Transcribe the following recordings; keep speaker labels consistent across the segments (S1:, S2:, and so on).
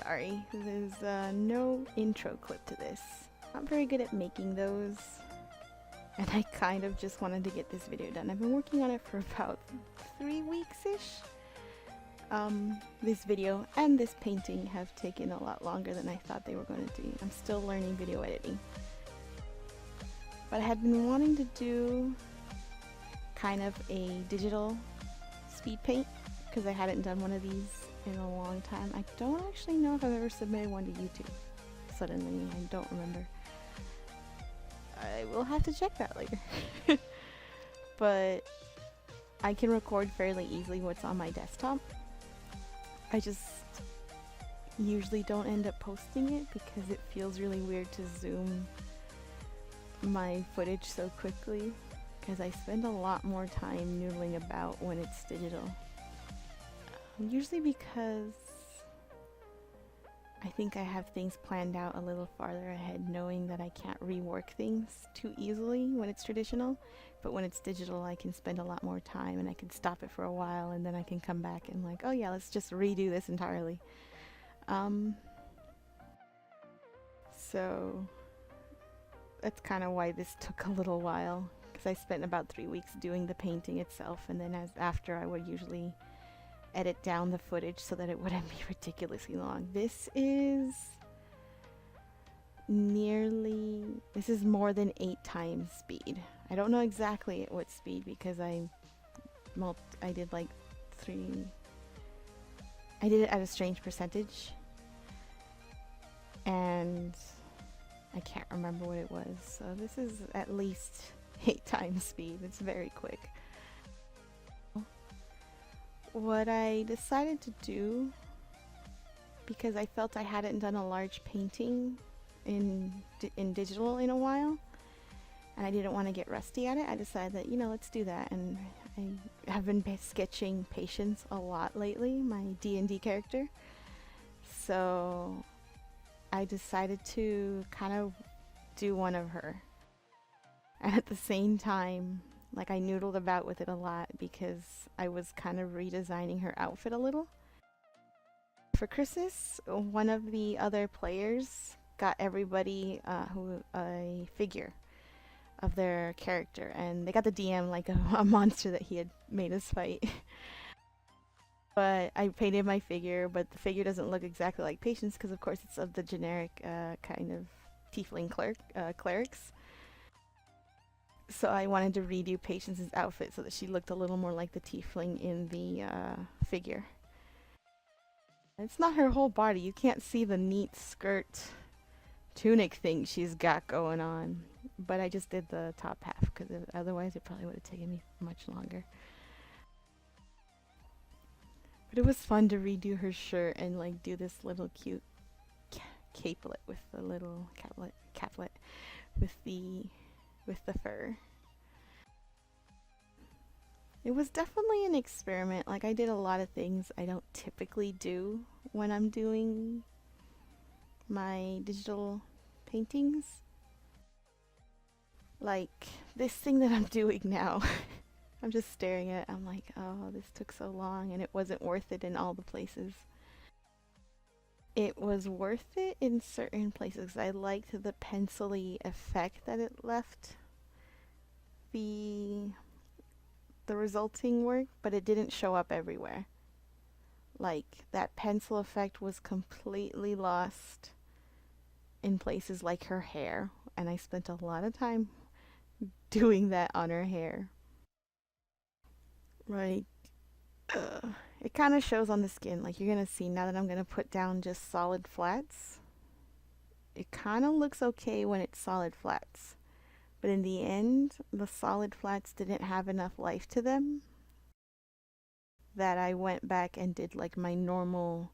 S1: sorry, there's no intro clip to this. I'm very good at making those, and I kind of just wanted to get this video done. I've been working on it for about 3 weeks-ish. This video and this painting have taken a lot longer than I thought they were going to do. I'm still learning video editing. But I had been wanting to do kind of a digital speed paint because I hadn't done one of these in a long time. I don't actually know if I've ever submitted one to YouTube. Suddenly, I don't remember. I will have to check that later. But I can record fairly easily what's on my desktop. I just usually don't end up posting it because it feels really weird to zoom my footage so quickly, because I spend a lot more time noodling about when it's digital. Usually because I think I have things planned out a little farther ahead, knowing that I can't rework things too easily when it's traditional, but when it's digital I can spend a lot more time and I can stop it for a while and then I can come back and like, oh yeah, let's just redo this entirely. So that's kind of why this took a little while, because I spent about 3 weeks doing the painting itself, and then after I would usually edit down the footage so that it wouldn't be ridiculously long. This is more than 8 times speed. I don't know exactly at what speed because I did like I did it at a strange percentage, and I can't remember what it was, so this is at least 8 times speed. It's very quick. What I decided to do, because I felt I hadn't done a large painting in digital in a while, and I didn't want to get rusty at it, I decided that, you know, let's do that. And I have been sketching Patience a lot lately, my D&D character, so I decided to kind of do one of her. And at the same time, like, I noodled about with it a lot because I was kind of redesigning her outfit a little. For Christmas, one of the other players got everybody a figure of their character, and they got the DM like a monster that he had made us fight. But I painted my figure, but the figure doesn't look exactly like Patience because of course it's of the generic kind of tiefling clerics. So I wanted to redo Patience's outfit so that she looked a little more like the tiefling in the figure. It's not her whole body. You can't see the neat skirt tunic thing she's got going on. But I just did the top half because otherwise it probably would have taken me much longer. But it was fun to redo her shirt and like do this little cute capelet with the little caplet with the fur. It was definitely an experiment. Like, I did a lot of things I don't typically do when I'm doing my digital paintings. Like this thing that I'm doing now. I'm just staring at it. I'm like, oh, this took so long, and it wasn't worth it in all the places. It was worth it in certain places. I liked the pencil-y effect that it left the resulting work, but it didn't show up everywhere. Like, that pencil effect was completely lost in places like her hair, and I spent a lot of time doing that on her hair. Like, it kind of shows on the skin. Like, you're gonna see now that I'm gonna put down just solid flats. It kind of looks okay when it's solid flats, but in the end, the solid flats didn't have enough life to them that I went back and did like my normal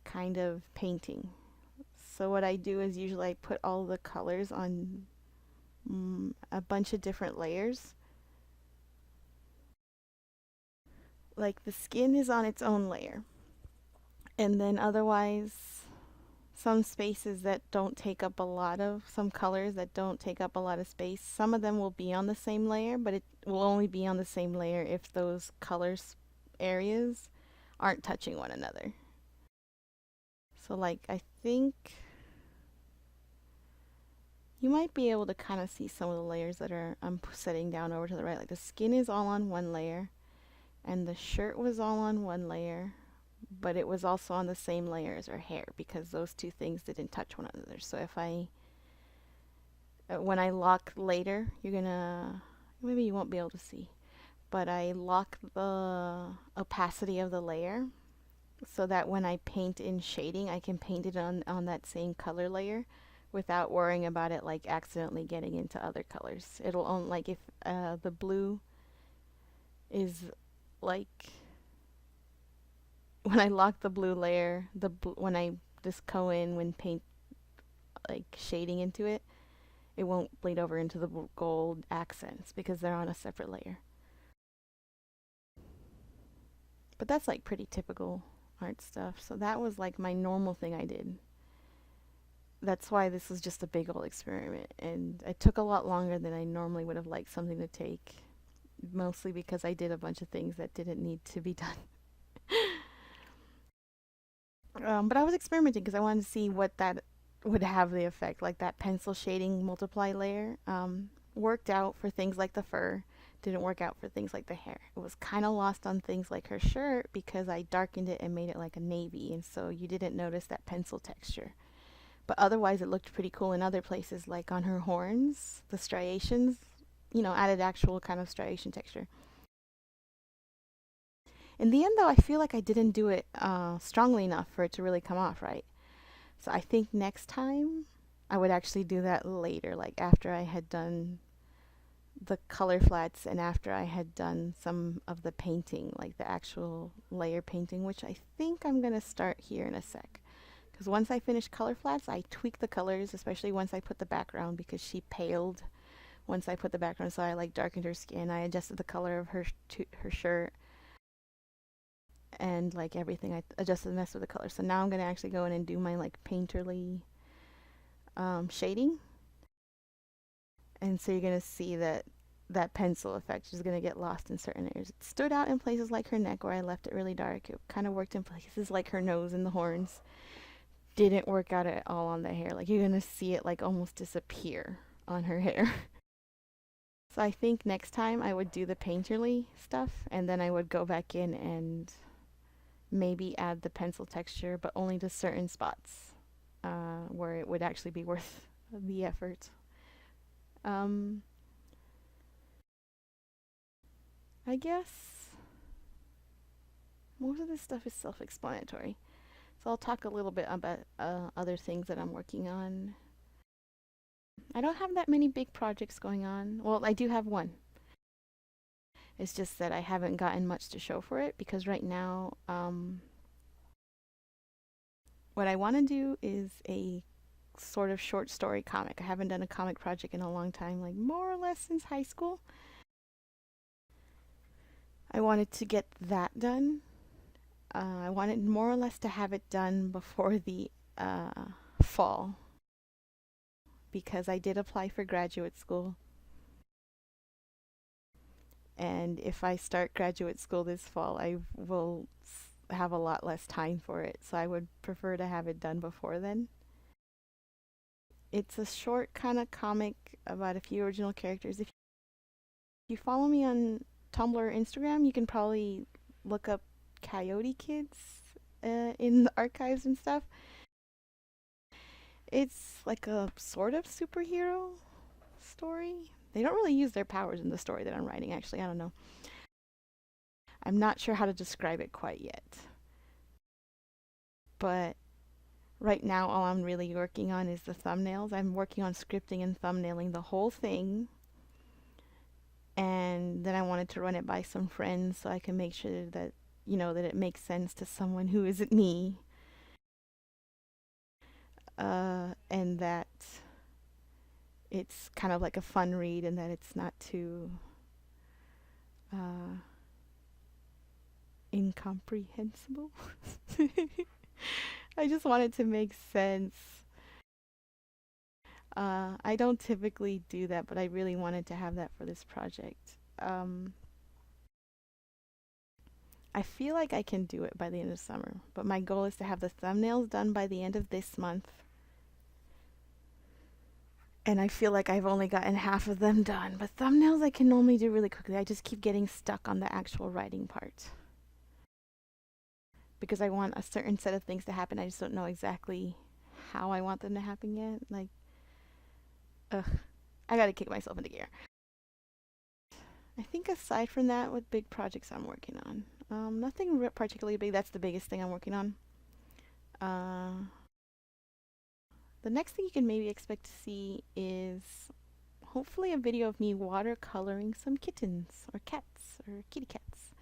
S1: kind of painting. So what I do is usually I put all the colors on a bunch of different layers. Like, the skin is on its own layer, and then otherwise some spaces that don't take up a lot of, some colors that don't take up a lot of space, some of them will be on the same layer, but it will only be on the same layer if those colors areas aren't touching one another. So like I think you might be able to kind of see some of the layers that I'm setting down over to the right. Like the skin is all on one layer, and the shirt was all on one layer, but it was also on the same layer as her hair because those two things didn't touch one another. So if when I lock later, maybe you won't be able to see, but I lock the opacity of the layer so that when I paint in shading, I can paint it on that same color layer without worrying about it like accidentally getting into other colors. It'll only, like if the blue is like, when I lock the blue layer, when I just go in when paint like shading into it, it won't bleed over into the gold accents because they're on a separate layer. But that's like pretty typical art stuff. So that was like my normal thing I did. That's why this was just a big old experiment, and it took a lot longer than I normally would have liked something to take, mostly because I did a bunch of things that didn't need to be done. But I was experimenting because I wanted to see what that would have the effect. Like that pencil shading multiply layer worked out for things like the fur, didn't work out for things like the hair. It was kind of lost on things like her shirt because I darkened it and made it like a navy, and so you didn't notice that pencil texture. But otherwise it looked pretty cool in other places, like on her horns, the striations, added actual kind of striation texture. In the end though, I feel like I didn't do it strongly enough for it to really come off right. So I think next time I would actually do that later, like after I had done the color flats and after I had done some of the painting, like the actual layer painting, which I think I'm going to start here in a sec. Because once I finish color flats, I tweak the colors, especially once I put the background, because she paled once I put the background, so I like darkened her skin. I adjusted the color of her shirt and like everything. I adjusted the mess with the color. So now I'm going to actually go in and do my like painterly shading. And so you're going to see that that pencil effect is going to get lost in certain areas. It stood out in places like her neck where I left it really dark. It kind of worked in places like her nose and the horns. Didn't work out at all on the hair. Like you're going to see it like almost disappear on her hair. So I think next time I would do the painterly stuff, and then I would go back in and maybe add the pencil texture, but only to certain spots where it would actually be worth the effort. I guess most of this stuff is self-explanatory. So I'll talk a little bit about other things that I'm working on. I don't have that many big projects going on. Well, I do have one. It's just that I haven't gotten much to show for it because right now, what I want to do is a sort of short story comic. I haven't done a comic project in a long time, like more or less since high school. I wanted to get that done. I wanted more or less to have it done before the fall, because I did apply for graduate school. And if I start graduate school this fall, I will have a lot less time for it. So I would prefer to have it done before then. It's a short kind of comic about a few original characters. If you follow me on Tumblr or Instagram, you can probably look up Coyote Kids in the archives and stuff. It's like a sort of superhero story. They don't really use their powers in the story that I'm writing, actually. I don't know. I'm not sure how to describe it quite yet. But right now, all I'm really working on is the thumbnails. I'm working on scripting and thumbnailing the whole thing. And then I wanted to run it by some friends so I can make sure that, that it makes sense to someone who isn't me. And that it's kind of like a fun read and that it's not too incomprehensible. I just want it to make sense. I don't typically do that, but I really wanted to have that for this project. I feel like I can do it by the end of summer, but my goal is to have the thumbnails done by the end of this month. And I feel like I've only gotten half of them done, but thumbnails I can normally do really quickly. I just keep getting stuck on the actual writing part. Because I want a certain set of things to happen, I just don't know exactly how I want them to happen yet. Like, I gotta kick myself into gear. I think aside from that, what big projects I'm working on? Nothing particularly big. That's the biggest thing I'm working on. The next thing you can maybe expect to see is hopefully a video of me watercoloring some kittens or cats or kitty cats.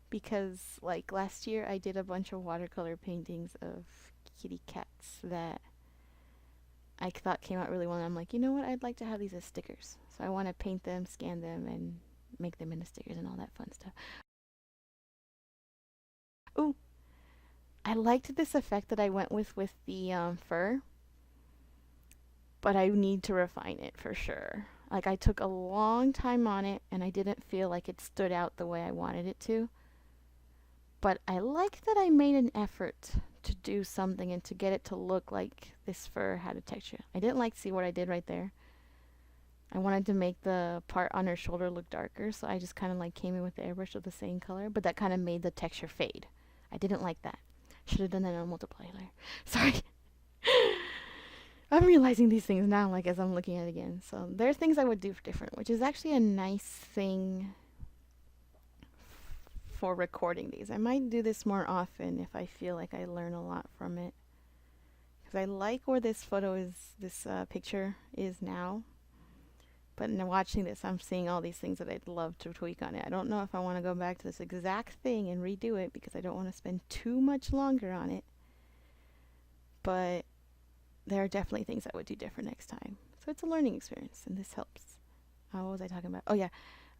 S1: Because like last year I did a bunch of watercolor paintings of kitty cats that I thought came out really well, and I'm like, you know what, I'd like to have these as stickers. So I want to paint them, scan them, and make them into stickers and all that fun stuff. Ooh, I liked this effect that I went with the fur, but I need to refine it for sure. Like, I took a long time on it, and I didn't feel like it stood out the way I wanted it to. But I like that I made an effort to do something and to get it to look like this fur had a texture. I didn't like see what I did right there. I wanted to make the part on her shoulder look darker, so I just kind of like came in with the airbrush of the same color, but that kind of made the texture fade. I didn't like that. Should have done that on multiplier. Sorry. I'm realizing these things now, like as I'm looking at it again. So there are things I would do different, which is actually a nice thing for recording these. I might do this more often if I feel like I learn a lot from it. Because I like where this photo is, this picture is now. But in watching this, I'm seeing all these things that I'd love to tweak on it. I don't know if I want to go back to this exact thing and redo it because I don't want to spend too much longer on it. But there are definitely things I would do different next time. So it's a learning experience, and this helps. What was I talking about? Oh yeah,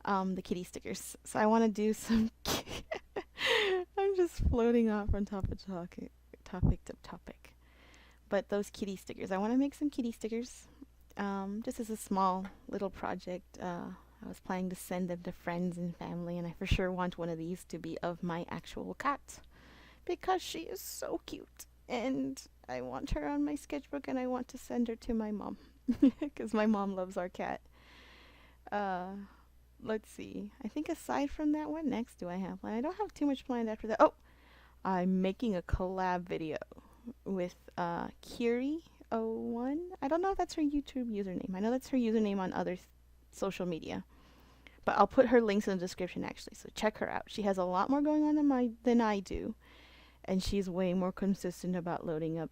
S1: the kitty stickers. So I want to do some... I'm just floating off from topic to topic. But those kitty stickers, I want to make some kitty stickers. Just as a small little project. I was planning to send them to friends and family, and I for sure want one of these to be of my actual cat because she is so cute, and I want her on my sketchbook, and I want to send her to my mom because my mom loves our cat. Let's see. I think aside from that, what next do I have planned? I don't have too much planned after that. Oh, I'm making a collab video with Kyri. 01. I don't know if that's her YouTube username. I know that's her username on other social media. But I'll put her links in the description actually, so check her out. She has a lot more going on than I do. And she's way more consistent about loading up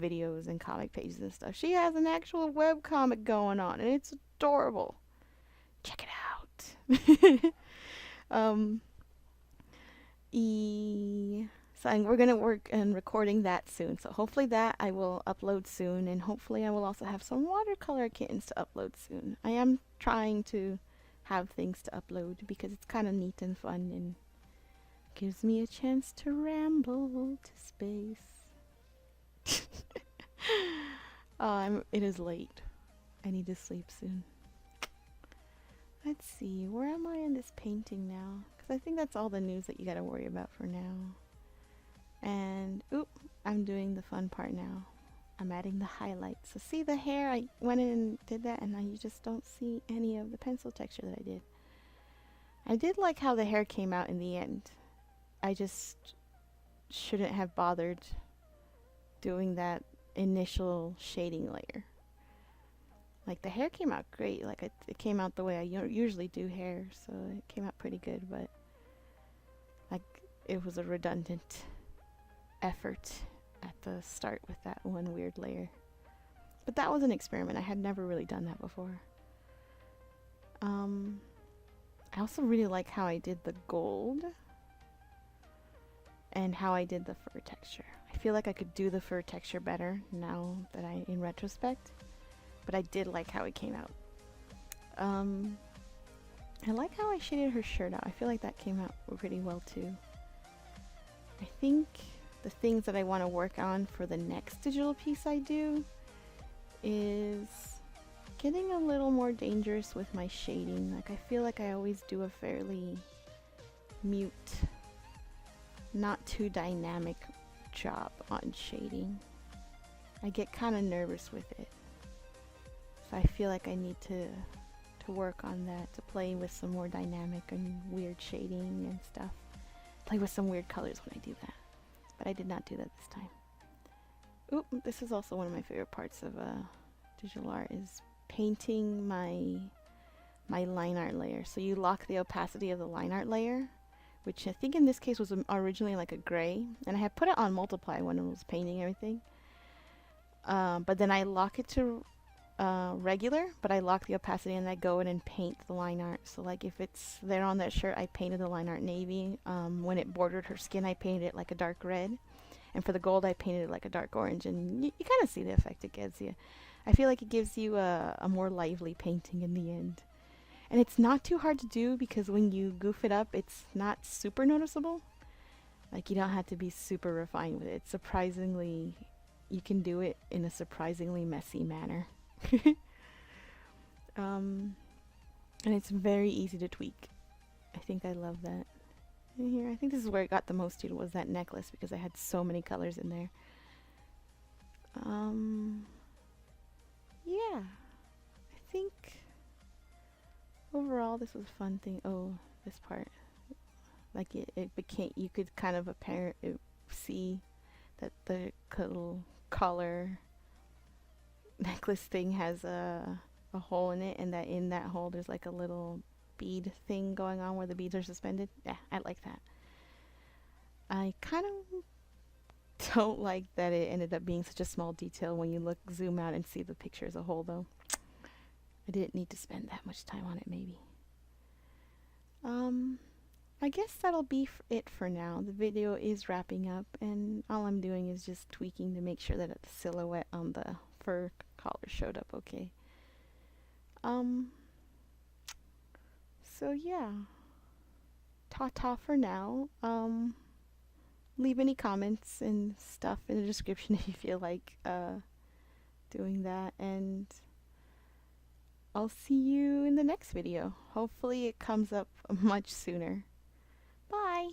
S1: videos and comic pages and stuff. She has an actual web comic going on, and it's adorable. Check it out. So we're going to work on recording that soon. So hopefully that I will upload soon. And hopefully I will also have some watercolor kittens to upload soon. I am trying to have things to upload because it's kind of neat and fun and gives me a chance to ramble to space. It is late. I need to sleep soon. Let's see. Where am I in this painting now? Because I think that's all the news that you got to worry about for now. And, oop, I'm doing the fun part now. I'm adding the highlights. So see the hair? I went in and did that, and now you just don't see any of the pencil texture that I did. I did like how the hair came out in the end. I just shouldn't have bothered doing that initial shading layer. Like, the hair came out great. Like, it came out the way I usually do hair, so it came out pretty good, but, like, it was a redundant effort at the start with that one weird layer. But that was an experiment. I had never really done that before. I also really like how I did the gold and how I did the fur texture. I feel like I could do the fur texture better now that in retrospect, but I did like how it came out. I like how I shaded her shirt out. I feel like that came out pretty well too. I think the things that I want to work on for the next digital piece I do is getting a little more dangerous with my shading. Like, I feel like I always do a fairly mute, not too dynamic job on shading. I get kind of nervous with it. So I feel like I need to work on that, to play with some more dynamic and weird shading and stuff. Play with some weird colors when I do that. But I did not do that this time. Oop, this is also one of my favorite parts of digital art, is painting my line art layer. So you lock the opacity of the line art layer, which I think in this case was originally like a gray, and I had put it on multiply when I was painting everything. But then I lock it to regular, but I lock the opacity and I go in and paint the line art. So like if it's there on that shirt, I painted the line art navy. When it bordered her skin, I painted it like a dark red. And for the gold, I painted it like a dark orange. And you kind of see the effect it gives you. I feel like it gives you a more lively painting in the end. And it's not too hard to do because when you goof it up, it's not super noticeable. Like you don't have to be super refined with it. It's surprisingly, you can do it in a surprisingly messy manner. And it's very easy to tweak. I think I love that. And here, I think this is where it got the most to, was that necklace, because I had so many colors in there. Yeah, I think overall this was a fun thing. Oh, this part, like it became, you could kind of see that the little collar necklace thing has a hole in it, and that in that hole there's like a little bead thing going on where the beads are suspended. Yeah, I like that. I kind of don't like that it ended up being such a small detail when you zoom out and see the picture as a whole, though. I didn't need to spend that much time on it, maybe. I guess that'll be it for now. The video is wrapping up, and all I'm doing is just tweaking to make sure that the silhouette on the fur collar showed up okay. So yeah, ta-ta for now. Leave any comments and stuff in the description if you feel like doing that, and I'll see you in the next video. Hopefully it comes up much sooner. Bye!